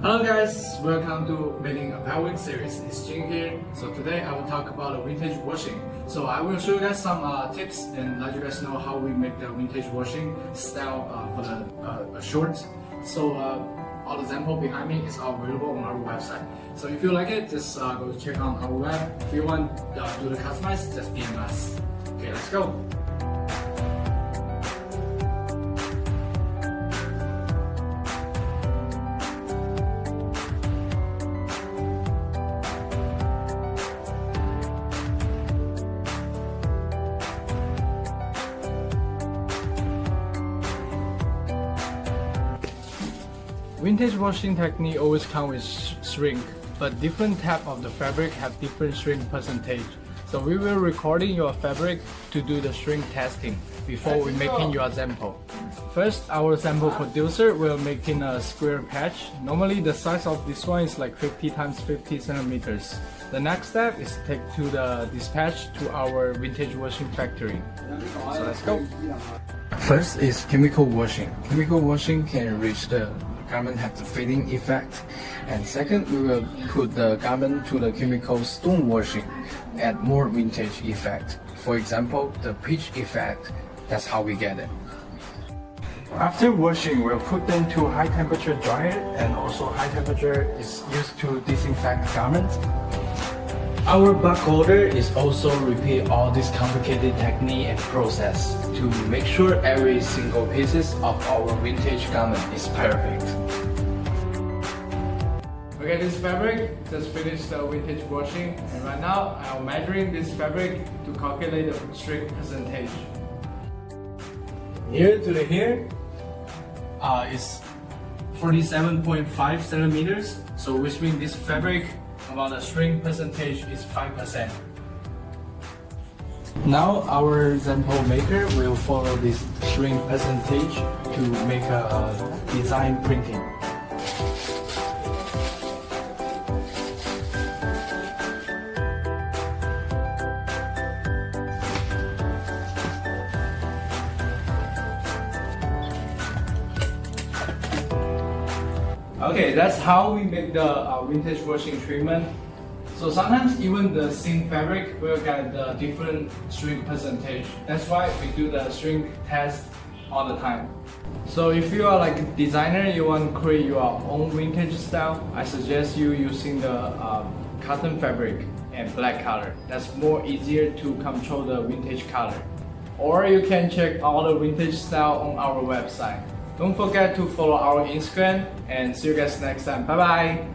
Hello guys, welcome to Making ApparelWin series. It's Jing here. So today I will talk about vintage washing. So I will show you guys some tips and let you guys know how we make the vintage washing style for the shorts. So all the example behind me is available on our website. So if you like it, just go check on our web. If you want to do the customize, just DM us. Okay, let's go. Vintage washing technique always comes with shrink, but different type of the fabric have different shrink percentage. So we will recording your fabric to do the shrink testing before we making your sample. First, our sample producer will making a square patch. Normally the size of this one is like 50 times 50 centimeters. The next step is take to the dispatch to our vintage washing factory. So let's go. First is chemical washing. Chemical washing can reach the garment have the fading effect, and second we will put the garment to the chemical stone washing, add more vintage effect. For example, the peach effect. That's how we get it. After washing, we'll put them to high temperature dryer, and also high temperature is used to disinfect garments. Our bug holder is also repeat all this complicated technique and process to make sure every single pieces of our vintage garment is perfect. Okay, this fabric just finished the vintage washing, and right now I'm measuring this fabric to calculate the shrink percentage. Here to the here is 47.5 centimeters, so which means this fabric about the shrink percentage is 5%. Now our sample maker will follow this shrink percentage to make a design printing. Okay, that's how we make the vintage washing treatment. So sometimes even the same fabric will get the different shrink percentage. That's why we do the shrink test all the time. So if you are like a designer, you want to create your own vintage style, I suggest you using the cotton fabric and black color. That's more easier to control the vintage color. Or you can check all the vintage style on our website. Don't forget to follow our Instagram, and see you guys next time. Bye bye!